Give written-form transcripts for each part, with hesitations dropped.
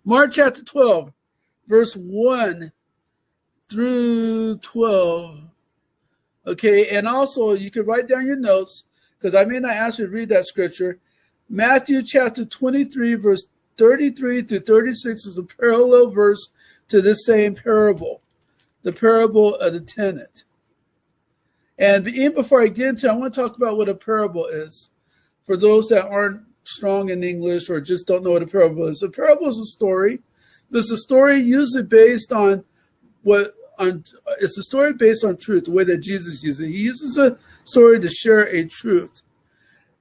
Mark chapter 12, verse 1 through 12. Okay, and also you can write down your notes because I may not actually read that scripture. Matthew chapter 23, verse 33 through 36 is a parallel verse to this same parable, the parable of the tenant. And even before I get into it, I want to talk about what a parable is for those that aren't strong in English or just don't know what a parable is. A parable is a story. It's a story usually based on it's a story based on truth, the way that Jesus uses it. He uses a story to share a truth.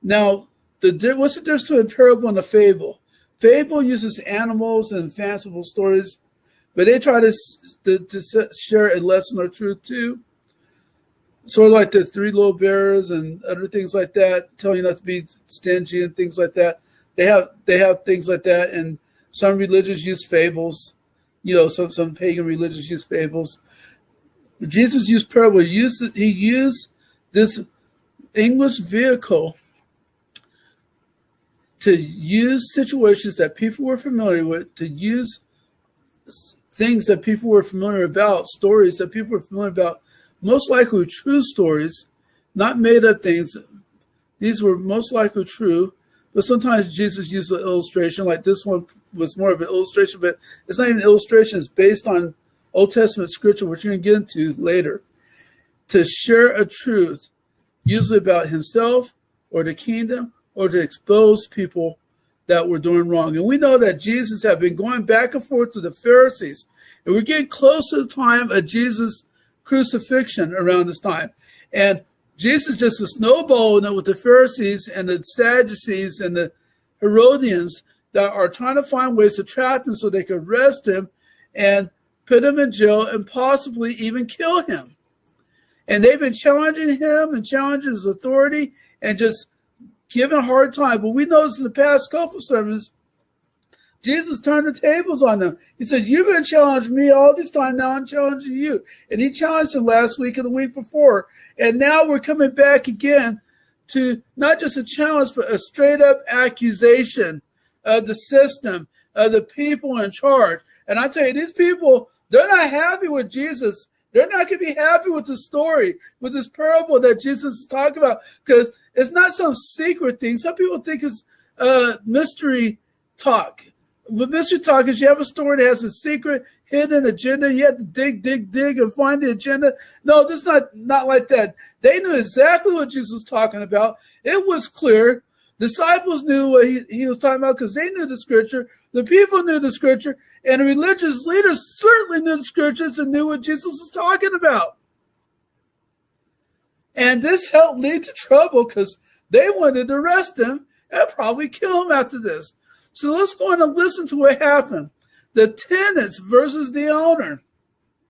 Now, what's the difference between a parable and a fable? Fable uses animals and fanciful stories, but they try to share a lesson or truth too. Sort of like the three little bears and other things like that, telling you not to be stingy and things like that. They have things like that, and some religions use fables. Some pagan religions use fables. Jesus used parable. He used this English vehicle to use situations that people were familiar with, to use things that people were familiar about, stories that people were familiar about, most likely true stories, not made up things. These were most likely true, but sometimes Jesus used an illustration, like this one was more of an illustration, but it's not even an illustration. It's based on Old Testament scripture, which we're going to get into later, to share a truth, usually about himself or the kingdom, or to expose people that were doing wrong. And we know that Jesus had been going back and forth to the Pharisees, and we're getting close to the time of Jesus' crucifixion around this time. And Jesus just was snowballing it with the Pharisees and the Sadducees and the Herodians that are trying to find ways to trap him so they could arrest him and put him in jail and possibly even kill him. And they've been challenging him and challenging his authority and just giving a hard time. But we noticed in the past couple sermons, Jesus turned the tables on them. He said, you've been challenging me all this time. Now I'm challenging you. And he challenged them last week and the week before. And now we're coming back again to not just a challenge, but a straight up accusation of the system, of the people in charge. And I tell you, these people, they're not happy with Jesus. They're not going to be happy with the story, with this parable that Jesus is talking about, because it's not some secret thing. Some people think it's mystery talk. But mystery talk is you have a story that has a secret, hidden agenda. You have to dig and find the agenda. No, this is not like that. They knew exactly what Jesus was talking about. It was clear. Disciples knew what he was talking about because they knew the scripture. The people knew the scripture. And the religious leaders certainly knew the scriptures and knew what Jesus was talking about. And this helped lead to trouble because they wanted to arrest him and probably kill him after this. So let's go on and listen to what happened. The tenants versus the owner.